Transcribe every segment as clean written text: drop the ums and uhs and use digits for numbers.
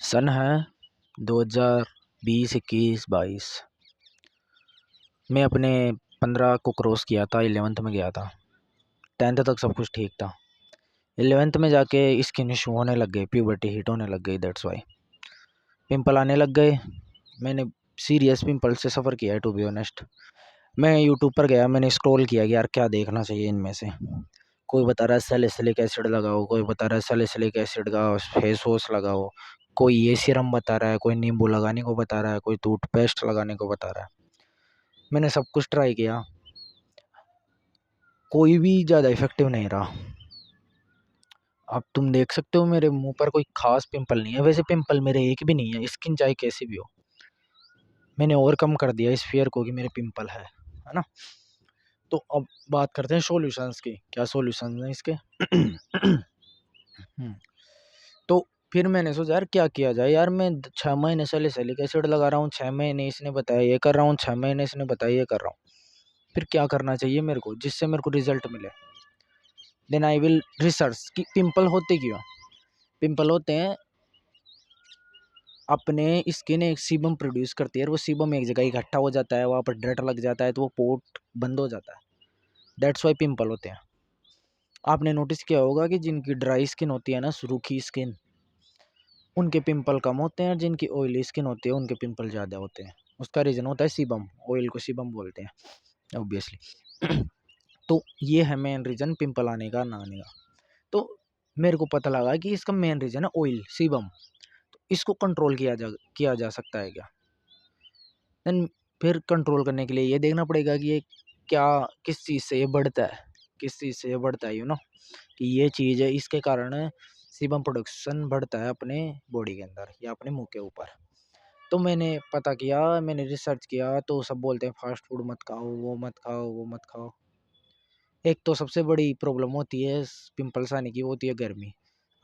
सन है 2020, 21, 22। मैं अपने 15 को क्रॉस किया था, 11th में गया था। 10th तक सब कुछ ठीक था। 11th में जाके स्किन इशू होने लग गए, प्यूबर्टी हिट होने लग गई, दैट्स वाई पिंपल आने लग गए। मैंने सीरियस पिंपल से सफ़र किया है, टू बी ऑनेस्ट। मैं यूट्यूब पर गया, मैंने स्क्रॉल किया कि यार क्या देखना चाहिए इनमें से। कोई बता रहा है सैलिसिलिक एसिड लगाओ, कोई बता रहा है सैलिसिलिक एसिड का फेस वॉश लगाओ, कोई ये सीरम बता रहा है, कोई नींबू लगाने को बता रहा है, कोई टूथपेस्ट लगाने को बता रहा है। मैंने सब कुछ ट्राई किया, कोई भी ज़्यादा इफेक्टिव नहीं रहा। अब तुम देख सकते हो मेरे मुंह पर कोई खास पिंपल नहीं है, वैसे पिंपल मेरे एक भी नहीं है, स्किन चाहे कैसी भी हो। मैंने ओवरकम कर दिया इस फियर को कि मेरे पिंपल है ना। तो अब बात करते हैं सॉल्यूशंस की, क्या सॉल्यूशंस हैं इसके। तो फिर मैंने सोचा यार क्या किया जाए। यार मैं 6 महीने सैलिसिलिक एसिड लगा रहा हूँ, 6 महीने इसने बताया ये कर रहा हूँ, 6 महीने इसने बताया ये कर रहा हूँ। फिर क्या करना चाहिए मेरे को जिससे मेरे को रिजल्ट मिले। देन आई विल रिसर्च कि पिंपल होते क्यों। पिंपल होते हैं, अपने स्किन एक सीबम प्रोड्यूस करती है, और वो सीबम एक जगह इकट्ठा हो जाता है, वहाँ पर डर्ट लग जाता है, तो वो पोर्ट बंद हो जाता है। दैट्स वाई पिंपल होते हैं। आपने नोटिस किया होगा कि जिनकी ड्राई स्किन होती है ना, सूखी स्किन, उनके पिंपल कम होते हैं, और जिनकी ऑयली स्किन होती है उनके पिंपल ज़्यादा होते हैं। उसका रीज़न होता है सीबम, ऑयल को सीबम बोलते हैं ऑब्वियसली। तो ये है मेन रीज़न पिंपल आने का ना आने का। तो मेरे को पता लगा कि इसका मेन रीज़न है ऑयल, सीबम। तो इसको कंट्रोल किया जा सकता है क्या। देन फिर कंट्रोल करने के लिए ये देखना पड़ेगा कि ये क्या, किस चीज़ से ये बढ़ता है, किस चीज़ से ये बढ़ता है, कि ये चीज़ है, इसके कारण सीबम प्रोडक्शन बढ़ता है अपने बॉडी के अंदर या अपने मुंह के ऊपर। तो मैंने पता किया, मैंने रिसर्च किया, तो सब बोलते हैं फास्ट फूड मत खाओ, वो मत खाओ, वो मत खाओ। एक तो सबसे बड़ी प्रॉब्लम होती है पिंपल्स आने की, वो होती है गर्मी।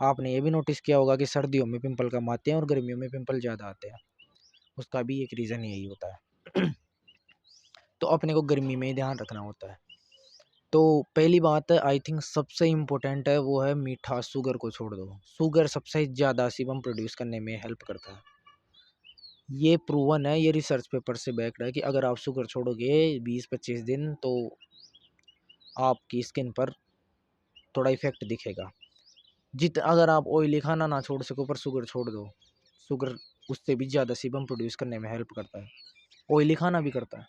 आपने ये भी नोटिस किया होगा कि सर्दियों में पिंपल कम आते हैं और गर्मियों में पिंपल ज़्यादा आते हैं। उसका भी एक रीज़न यही होता है। तो अपने को गर्मी में ही ध्यान रखना होता है। तो पहली बात आई थिंक सबसे इम्पोर्टेंट है, वो है मीठा। शुगर को छोड़ दो। शुगर सबसे ज़्यादा सीबम प्रोड्यूस करने में हेल्प करता है। ये प्रूवन है, ये रिसर्च पेपर से बैक्ड है कि अगर आप शुगर छोड़ोगे 20-25 दिन तो आपकी स्किन पर थोड़ा इफेक्ट दिखेगा। अगर आप ऑयली खाना ना छोड़ सको पर शुगर छोड़ दो, शुगर उससे भी ज़्यादा सीबम प्रोड्यूस करने में हेल्प करता है। ऑयली खाना भी करता है,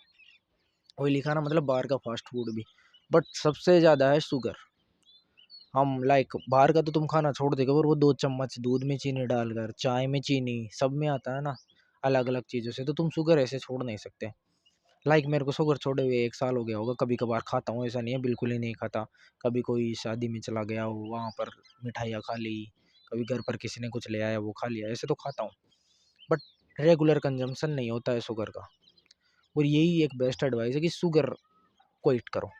ऑयली खाना मतलब बाहर का फास्ट फूड भी, बट सबसे ज़्यादा है शुगर। हम लाइक बाहर का तो तुम खाना छोड़ देगा, पर वो 2 चम्मच दूध में चीनी डालकर, चाय में चीनी, सब में आता है ना अलग अलग चीज़ों से, तो तुम शुगर ऐसे छोड़ नहीं सकते। लाइक मेरे को शुगर छोड़े हुए 1 साल हो गया होगा। कभी कभार खाता हूँ, ऐसा नहीं है बिल्कुल ही नहीं खाता। कभी कोई शादी में चला गया हो, वहाँ पर मिठाइयाँ खा ली, कभी घर पर किसी ने कुछ ले आया वो खा लिया, ऐसे तो खाता हूँ, बट रेगुलर कंजम्पशन नहीं होता है शुगर का। और यही एक बेस्ट एडवाइस है कि शुगर को हिट करो।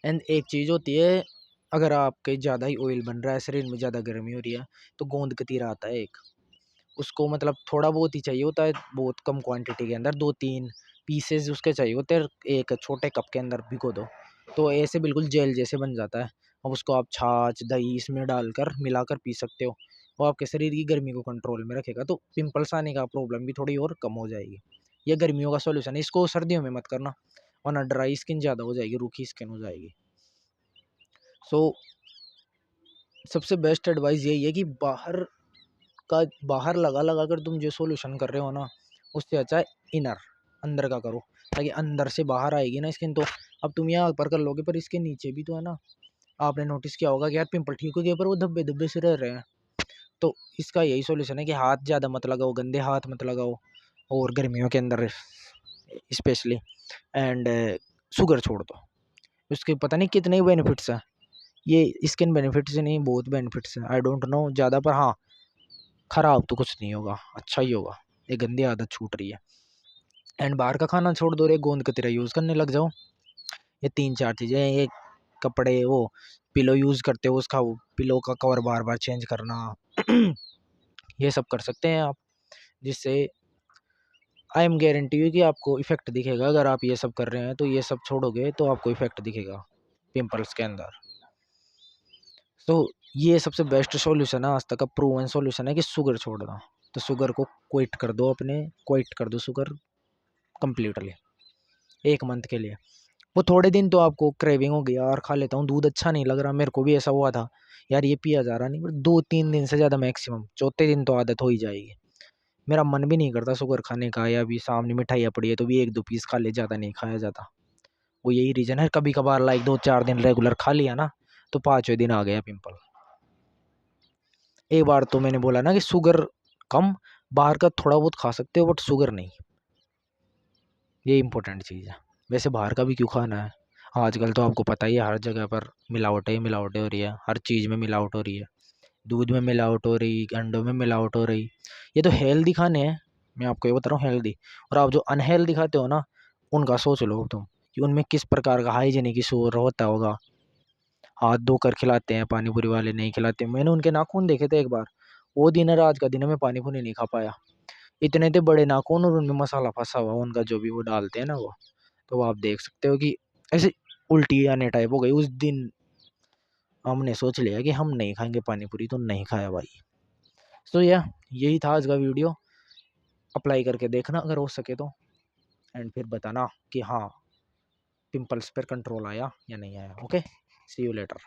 एंड एक चीज़ होती है, अगर आपके ज़्यादा ही ऑयल बन रहा है, शरीर में ज़्यादा गर्मी हो रही है, तो गोंद कतीरा आता है एक, उसको मतलब थोड़ा बहुत ही चाहिए होता है, बहुत कम क्वांटिटी के अंदर 2-3 पीसेज उसके चाहिए होते हैं, एक छोटे कप के अंदर भिगो दो, तो ऐसे बिल्कुल जेल जैसे बन जाता है। अब उसको आप छाछ दही इसमें डालकर मिलाकर पी सकते हो, वो आपके शरीर की गर्मी को कंट्रोल में रखेगा, तो पिंपल्स आने का प्रॉब्लम भी थोड़ी और कम हो जाएगी। ये गर्मियों का सॉल्यूशन है, इसको सर्दियों में मत करना, वरना ड्राई स्किन ज़्यादा हो जाएगी, रूखी स्किन हो जाएगी। सो सबसे बेस्ट एडवाइस यही है कि बाहर लगा लगा कर तुम जो सॉल्यूशन कर रहे हो ना, उससे अच्छा है इनर, अंदर का करो, ताकि अंदर से बाहर आएगी ना स्किन। तो अब तुम यहाँ पर कर लोगे, पर इसके नीचे भी तो है ना। आपने नोटिस किया होगा कि यार पिंपल ठीक हो गया, पर वो धब्बे धब्बे से रह रहे हैं। तो इसका यही सॉल्यूशन है कि हाथ ज़्यादा मत लगाओ, गंदे हाथ मत लगाओ, और गर्मियों के अंदर स्पेशली। एंड शुगर छोड़ दो, उसके पता नहीं कितने बेनिफिट्स हैं। ये स्किन बेनिफिट्स नहीं, बहुत बेनिफिट्स हैं, आई डोंट नो ज़्यादा, पर हाँ खराब तो कुछ नहीं होगा, अच्छा ही होगा। ये गंदी आदत छूट रही है। एंड बाहर का खाना छोड़ दो, रे गोंद कतरा यूज़ करने लग जाओ। ये 3-4 चीज़ें, ये कपड़े, वो पिलो यूज़ करते हो उसका, वो पिलो का कवर बार बार चेंज करना, ये सब कर सकते हैं आप, जिससे आई एम गारंटी यू कि आपको इफेक्ट दिखेगा। अगर आप ये सब कर रहे हैं तो ये सब छोड़ोगे तो आपको इफेक्ट दिखेगा पिंपल्स के अंदर। तो ये सबसे बेस्ट सॉल्यूशन है आज तक का प्रूवन सॉल्यूशन है कि शुगर छोड़ना। तो शुगर को क्विट कर दो, क्विट कर दो शुगर कंप्लीटली 1 मंथ के लिए। वो थोड़े दिन तो आपको क्रेविंग होगी, यार खा लेता हूँ दूध, अच्छा नहीं लग रहा, मेरे को भी ऐसा हुआ था यार, ये पिया जा रहा नहीं, पर 2-3 दिन से ज़्यादा मैक्सिमम, चौथे दिन तो आदत हो ही जाएगी। मेरा मन भी नहीं करता शुगर खाने का, या भी सामने मिठाइयाँ पड़ी है तो भी 1-2 पीस खा ले, ज़्यादा नहीं खाया जाता। वो यही रीज़न है, कभी कभार लाइक 2-4 दिन रेगुलर खा लिया ना, तो 5वें दिन आ गया पिंपल। एक बार तो मैंने बोला ना कि शुगर कम, बाहर का थोड़ा बहुत खा सकते हो बट शुगर नहीं, ये इंपॉर्टेंट चीज़ है। वैसे बाहर का भी क्यों खाना है, आजकल तो आपको पता ही है हर जगह पर मिलावटें हो रही है, हर चीज़ में मिलावट हो रही है, दूध में मिलावट हो रही, अंडों में मिलावट हो रही। ये तो हेल्दी खाने हैं, मैं आपको ये बता रहा हूँ हेल्दी। और आप जो अनहेल्दी खाते हो ना, उनका सोच लो तुम कि उनमें किस प्रकार का हाइजीनिक इशू होता होगा। हाथ धोकर खिलाते हैं, पानी पूरी वाले नहीं खिलाते। मैंने उनके नाखून देखे थे एक बार, वो दिन है रात का दिन है, मैं पानी पूरी नहीं खा पाया। इतने थे बड़े नाखून और उनमें मसाला फंसा हुआ उनका, जो भी वो डालते हैं ना वो। तो आप देख सकते हो कि ऐसे उल्टी आने टाइप हो गई उस दिन। हमने सोच लिया कि हम नहीं खाएंगे पानी पूरी, तो नहीं खाया भाई। सो यही था आज का वीडियो। अप्लाई करके देखना अगर हो सके तो, एंड फिर बताना कि हाँ पिंपल्स पर कंट्रोल आया या नहीं आया। Okay, see you letter.